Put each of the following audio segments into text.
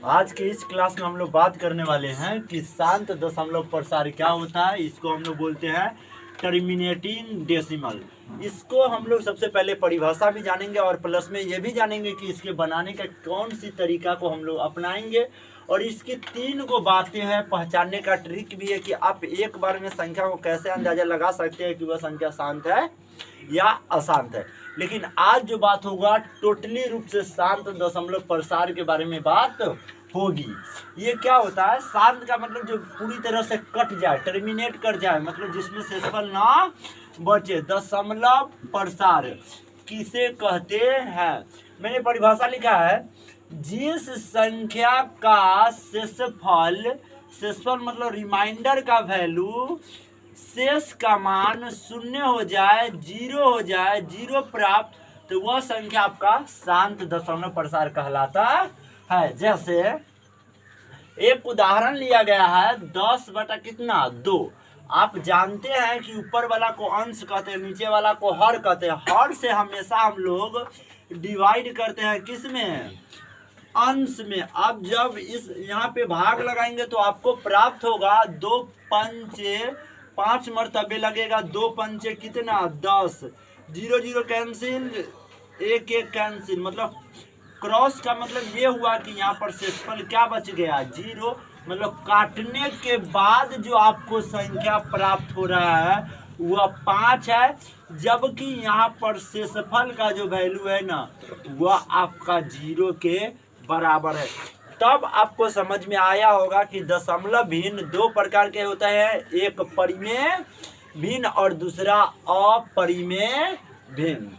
आज के इस क्लास में हम लोग बात करने वाले हैं कि शांत दशमलव प्रसार क्या होता है। इसको हम लोग बोलते हैं टर्मिनेटिंग डेसिमल। इसको हम लोग सबसे पहले परिभाषा भी जानेंगे और प्लस में ये भी जानेंगे कि इसके बनाने का कौन सी तरीका को हम लोग अपनाएंगे। और इसकी 3 को बातें हैं, पहचानने का ट्रिक भी है कि आप एक बार में संख्या को कैसे अंदाजा लगा सकते हैं कि वह संख्या शांत है या अशांत है। लेकिन आज जो बात होगा टोटली रूप से शांत दशमलव प्रसार के बारे में बात होगी। ये क्या होता है? शांत का मतलब जो पूरी तरह से कट जाए, टर्मिनेट कर जाए, मतलब जिसमें शेषफल ना बचे। दशमलव प्रसार किसे कहते हैं? मैंने परिभाषा लिखा है, जिस संख्या का शेषफल मतलब रिमाइंडर का वैल्यू शेष का मान 0 हो जाए, 0 हो जाए, 0 प्राप्त, तो वह संख्या आपका शांत दशमलव प्रसार कहलाता है। जैसे एक उदाहरण लिया गया है 10 बटा कितना 2। आप जानते हैं कि ऊपर वाला को अंश कहते हैं, नीचे वाला को हर कहते हैं। हर से हमेशा हम लोग डिवाइड करते हैं, किस में? अंश में। अब जब इस यहाँ पे भाग लगाएंगे तो आपको प्राप्त होगा 2 पंचे 5 मरतबे लगेगा। 2 पंचे कितना 10, 0 0 कैंसिल, 1 1 कैंसिल, मतलब क्रॉस का मतलब ये हुआ कि यहाँ पर शेषफल क्या बच गया 0। मतलब काटने के बाद जो आपको संख्या प्राप्त हो रहा है वह 5 है, जबकि यहाँ पर शेषफल का जो वैल्यू है ना वह आपका 0 के बराबर है। तब आपको समझ में आया होगा कि दशमलव भिन्न 2 प्रकार के होते हैं, एक परिमेय भिन्न और दूसरा अपरिमेय भिन्न।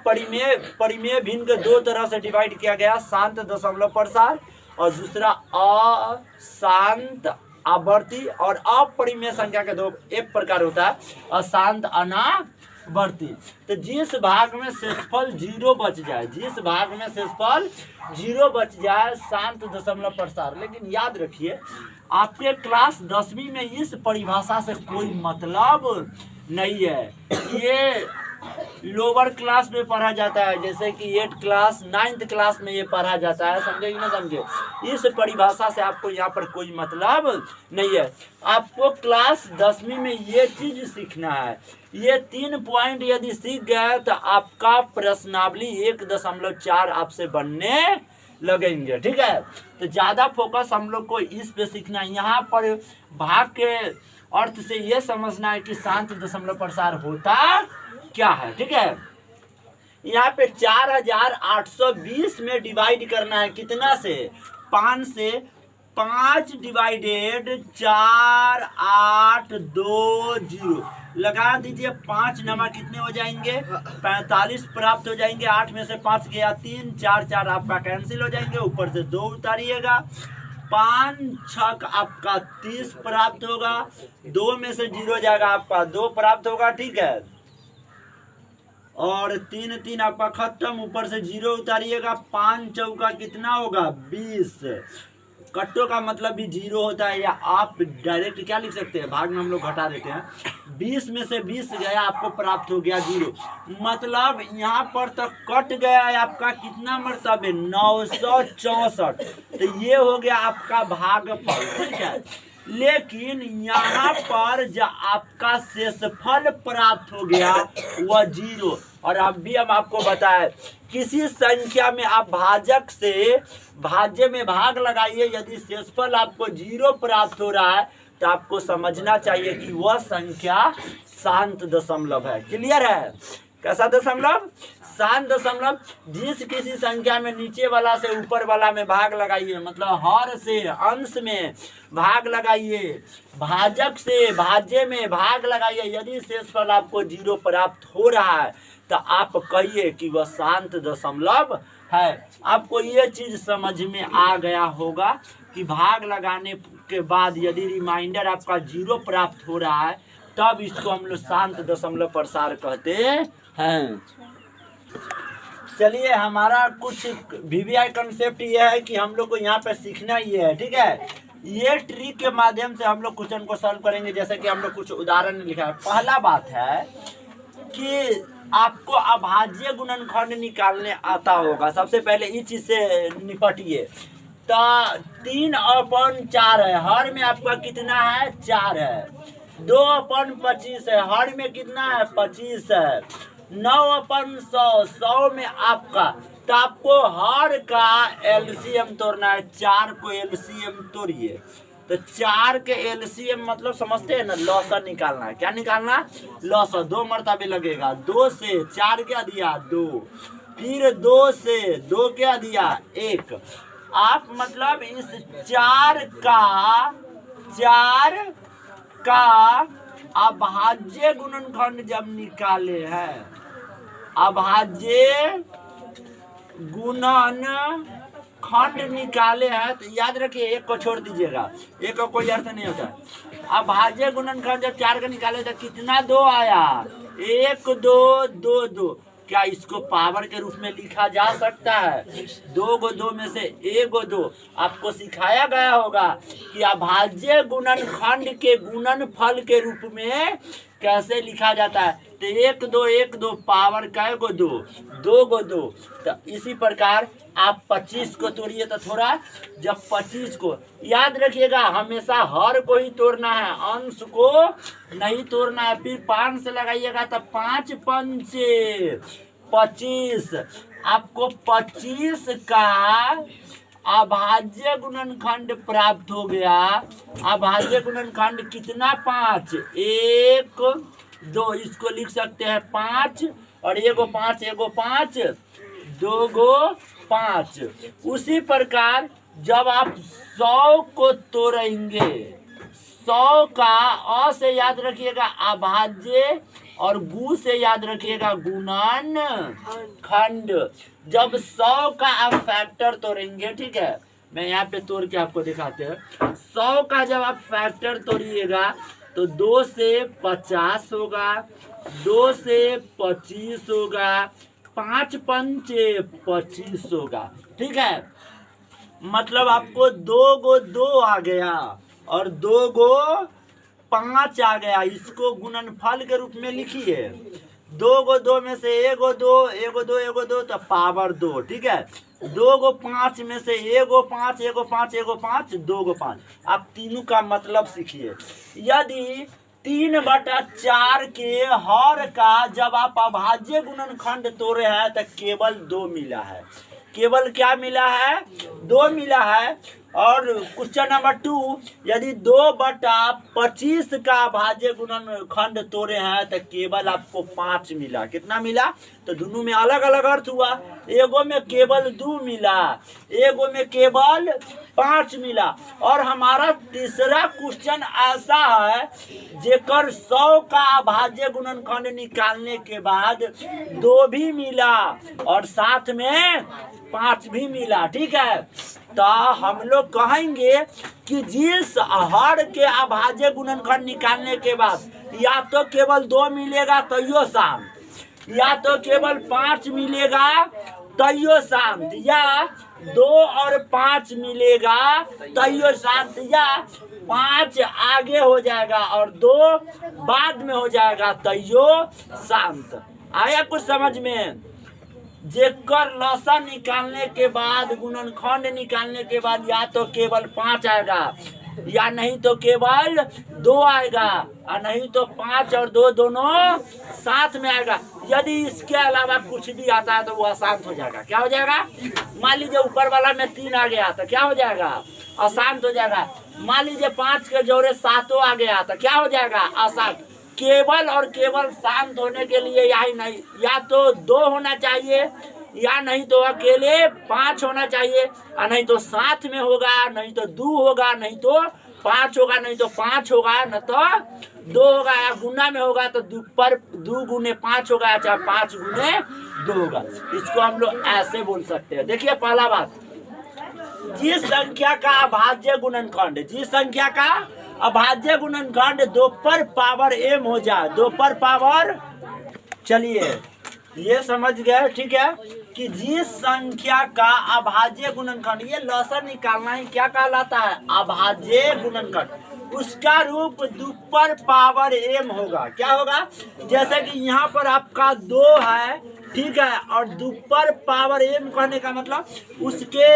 परिमेय भिन्न के 2 तरह से डिवाइड किया गया, शांत दशमलव प्रसार और दूसरा अशांत आवर्ती। और अपरिमेय संख्या के 2 एक प्रकार होता है, अशांत अनावर्ती। तो जिस भाग में शेषफल 0 बच जाए, जिस भाग में शेषफल 0 बच जाए, शांत दशमलव प्रसार। लेकिन याद रखिए आपके क्लास 10वीं में इस परिभाषा से कोई मतलब नहीं है। ये लोअर क्लास में पढ़ा जाता है, जैसे कि 8 क्लास 9th क्लास में ये पढ़ा जाता है, समझे कि ना समझे? इस परिभाषा से आपको यहाँ पर कोई मतलब नहीं है। आपको क्लास 10वीं में ये चीज सीखना है। ये 3 पॉइंट यदि सीख गए तो आपका प्रश्नावली 1.4 आपसे बनने लगेंगे, ठीक है? तो ज्यादा फोकस हम लोग को इस पे सीखना है। यहाँ पर भाग के अर्थ से ये समझना है कि शांत दशमलव प्रसार होता क्या है, ठीक है? यहाँ पे 4820 में डिवाइड करना है, कितना से? 5 से। 5 डिवाइडेड 4 8 2 0 लगा दीजिए। 5 नमा कितने हो जाएंगे? 45 प्राप्त हो जाएंगे। 8 में से 5 गया 3, 4 4 आपका कैंसिल हो जाएंगे, ऊपर से 2 उतारिएगा। 5 6 आपका 30 प्राप्त होगा। 2 में से 0 जाएगा, आपका 2 प्राप्त होगा, ठीक है? और 3 3 आपका खत्म, ऊपर से 0 उतारिएगा। 5 चौका कितना होगा 20। कट्टों का मतलब भी 0 होता है, या आप डायरेक्ट क्या लिख सकते हैं, भाग में हम लोग घटा देते हैं। 20 में से 20 गया, आपको प्राप्त हो गया 0। मतलब यहाँ पर तो कट गया है आपका कितना मरतबे 964। तो ये हो गया आपका भागफल, ठीक है? लेकिन यहाँ पर जो आपका शेषफल प्राप्त हो गया वह 0। और अभी हम आपको बताएं, किसी संख्या में आप भाजक से भाज्य में भाग लगाइए, यदि शेषफल आपको 0 प्राप्त हो रहा है तो आपको समझना चाहिए कि वह संख्या शांत दशमलव है। क्लियर है? कैसा दशमलव? शांत दशमलव। जिस किसी संख्या में नीचे वाला से ऊपर वाला में भाग लगाइए, मतलब हर से अंश में भाग लगाइए, भाजक से भाज्य में भाग लगाइए, यदि शेषफल आपको 0 प्राप्त हो रहा है तो आप कहिए कि वह शांत दशमलव है। आपको ये चीज समझ में आ गया होगा कि भाग लगाने के बाद यदि रिमाइंडर आपका 0 प्राप्त हो रहा है तब इसको हम लोग शांत दशमलव प्रसार कहते हैं। चलिए, हमारा कुछ VBI कंसेप्ट ये है कि हम लोग को यहाँ पे सीखना ये है, ठीक है? ये ट्रिक के माध्यम से हम लोग क्वेश्चन को सॉल्व करेंगे। जैसे कि हम लोग कुछ उदाहरण लिखा है। पहला बात है कि आपको अभाज्य गुणनखंड निकालने आता होगा। सबसे पहले इस चीज से निपटिए। 3/4 है, हर में आपका कितना है 4 है। 2/25 है, हर में कितना है 25 है। 9/100, 100 में आपका, तो आपको हर का एलसीएम तोड़ना है। 4 को एलसीएम तोड़िए, तो 4 के एलसीएम मतलब समझते हैं ना, लॉसा निकालना है। क्या निकालना? लॉसा। 2 मरतबे लगेगा। 2 से 4 क्या दिया 2, फिर 2 से 2 क्या दिया 1। आप मतलब इस 4 का अभाज्य गुणनखंड जब निकाले हैं, अभाज्य गुणनखंड निकाले हैं, तो याद रखिए 1 को छोड़ दीजिएगा, 1 का कोई अर्थ नहीं होता। अभाज्य गुणनखंड जब 4 का निकाले तो कितना 2 आया, 1 2 2 2। क्या इसको पावर के रूप में लिखा जा सकता है? 2 को 2 में से 1 को 2। आपको सिखाया गया होगा कि अभाज्य गुणनखंड के गुणनफल के रूप में कैसे लिखा जाता है। तो 1 2 1 2 पावर कै को 2, 2 को 2। तो इसी प्रकार आप 25 को तोड़िए, तो थोड़ा जब 25 को याद रखिएगा, हमेशा हर को ही तोड़ना है, अंश को नहीं तोड़ना है। फिर 5 से लगाइएगा तो 5 पंचे 25। आपको 25 का अभाज्य गुणनखंड प्राप्त हो गया। अभाज्य गुणनखंड कितना 5, 1 2, इसको लिख सकते हैं 5 और 1 को 5, 1 को 5, 2 को 5। उसी प्रकार जब आप 100 को तोड़ेंगे, 100 का अ से याद रखिएगा अभाज्य और गु से याद रखिएगा गुणनखंड। जब 100 का आप फैक्टर तोड़ेंगे, ठीक है, मैं यहाँ पे तोड़ के आपको दिखाते हैं। 100 का जब आप फैक्टर तोड़िएगा तो 2 से 50 होगा, 2 से 25 होगा, 5 पंचे 25 होगा। ठीक है, मतलब आपको 2 को 2 आ गया और 2 को 5 आ गया। इसको गुणनफल के रूप में लिखिए। 2 को 2 में से 1 को 2, 1 को 2, 1 को 2, तो पावर 2। ठीक है, 2 को 5 में से 1 को 5, 1 को 5, 1 को 5, 2 को 5। आप तीनों का मतलब सीखिए। यदि 3/4 के हर का जब आप अभाज्य गुणनखंड तोड़े हैं तो केवल 2 मिला है। केवल क्या मिला है? 2 मिला है। और क्वेश्चन नंबर 2, यदि 2/25 का अभाज्य गुणनखंड तोड़े हैं तो केवल आपको 5 मिला। कितना मिला? तो दोनों में अलग अलग अर्थ हुआ। एगो में केवल 2 मिला, एगो में केवल 5 मिला। और हमारा तीसरा क्वेश्चन ऐसा है जेकर 100 का अभाज्य गुणनखंड निकालने के बाद 2 भी मिला और साथ में 5 भी मिला। ठीक है, तो हम लोग कहेंगे कि जिस हर के अभाज्य गुणनखंड निकालने के बाद या तो केवल 2 मिलेगा तैयो शांत, या तो केवल 5 मिलेगा तैयो शांत, या 2 और 5 मिलेगा तैयो शांत, या 5 आगे हो जाएगा और 2 बाद में हो जाएगा तैयो शांत। आया कुछ समझ में? जेकर लसा निकालने के बाद, गुणनखंड निकालने के बाद या तो केवल 5 आएगा या नहीं तो केवल 2 आएगा, और नहीं तो 5 और 2 दोनों साथ में आएगा। यदि इसके अलावा कुछ भी आता है तो वो अशांत हो जाएगा। क्या हो जाएगा? मान लीजिए ऊपर वाला में 3 आ गया तो क्या हो जाएगा? अशांत हो जाएगा। मान लीजिए 5 के जोड़े 7 आ गया तो क्या हो जाएगा? अशांत। केवल और केवल शांत होने के लिए यही नहीं, या तो 2 होना चाहिए या नहीं तो अकेले 5 होना चाहिए, और नहीं तो साथ में होगा, नहीं तो 2 होगा, नहीं तो 5 होगा, नहीं तो 5 होगा, न तो 2 होगा, या गुना में होगा तो 2 गुने 5 होगा, चाहे 5 गुने 2 होगा। इसको हम लोग ऐसे बोल सकते हैं। देखिए पहला बात, जिस संख्या का अभाज्य गुणनखंड, जिस संख्या का अभाज्य गुणनखंड 2 पर पावर m हो जाए, 2 पर पावर, चलिए ये समझ गए। ठीक है, कि जिस संख्या का अभाज्य गुणनखंड, ये लसा निकालना ही क्या कहलाता है? अभाज्य गुणनखंड। उसका रूप 2 पर पावर m होगा। क्या होगा? जैसे कि यहाँ पर आपका 2 है ठीक है। और दुपर पावर m कहने का मतलब उसके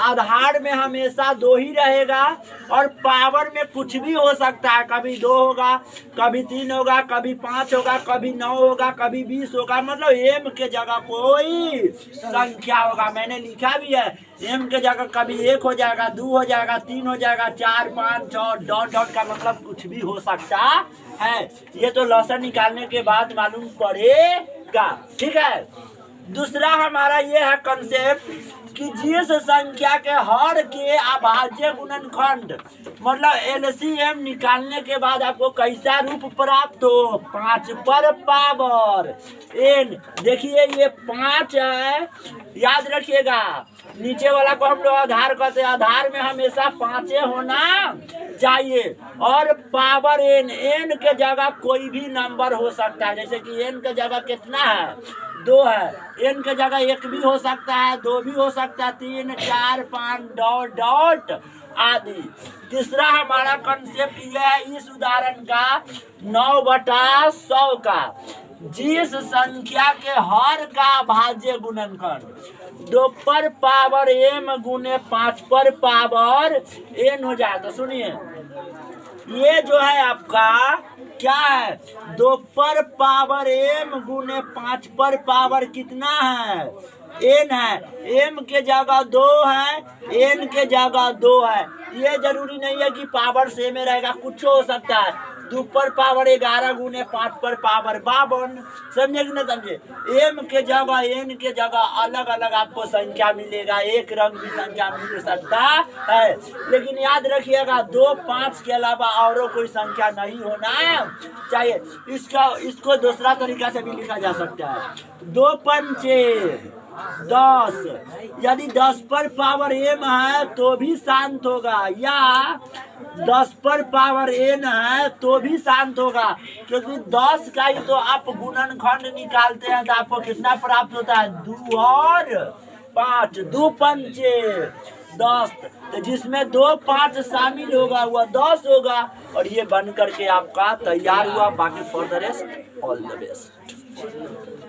आधार में हमेशा 2 ही रहेगा और पावर में कुछ भी हो सकता है, कभी 2 होगा, कभी 3 होगा, कभी 5 होगा, कभी 9 होगा, कभी 20 होगा, मतलब m के जगह कोई संख्या होगा। मैंने लिखा भी है m के जगह कभी 1 हो जाएगा, 2 हो जाएगा, 3 हो जाएगा, 4 5 6 डॉट डॉट का मतलब कुछ भी हो सकता है। ये तो लॉसन निकालने के बाद मालूम पड़ेगा, ठीक है। दूसरा हमारा ये है कंसेप्ट कि जिस संख्या के हर के अभाज्य गुणनखंड, मतलब एलसीएम निकालने के बाद आपको कैसा रूप प्राप्त हो, 5 पर पावर n। देखिए ये 5 है, याद रखिएगा। नीचे वाला को हम लोग आधार कहते हैं, आधार में हमेशा 5 होना चाहिए और पावर n के जगह कोई भी नंबर हो सकता है। जैसे कि n के जगह कितना है, 2 है, n के जगह 1 भी हो सकता है, 2 भी हो सकता है, 3 4 5 डॉट डॉट आदि। तीसरा हमारा कंसेप्ट यह है इस उदाहरण का 9/100 का जिस संख्या के हर का भाज्य गुणनखंड 2 पर पावर m गुने 5 पर पावर n हो जाए। तो सुनिए ये जो है आपका क्या है, 2 पर पावर m गुने 5 पर पावर कितना है, n है। m के जगह 2 है, n के जगह 2 है। ये जरूरी नहीं है कि पावर सेम में रहेगा, कुछ हो सकता है। 2 पर पावर 11 गुने 5 पर पावर 52, समझे कि नहीं समझे। m के जगह n के जगह अलग अलग आपको संख्या मिलेगा, एक रंग भी संख्या मिल सकता है, लेकिन याद रखिएगा 2 5 के अलावा और कोई संख्या नहीं होना चाहिए। इसको दूसरा तरीका से भी लिखा जा सकता है, 2 पंचे 10। यदि 10 पर पावर m है तो भी शांत होगा, या 10 पर पावर n है तो भी शांत होगा, क्योंकि 10 का ही तो आप गुणनखंड निकालते हैं तो आपको कितना प्राप्त होता है, 2 और 5, 2 पंचे 10। तो जिसमें 2 5 शामिल होगा वह 10 होगा और ये बन करके आपका तैयार हुआ। बाकी for the rest all the best.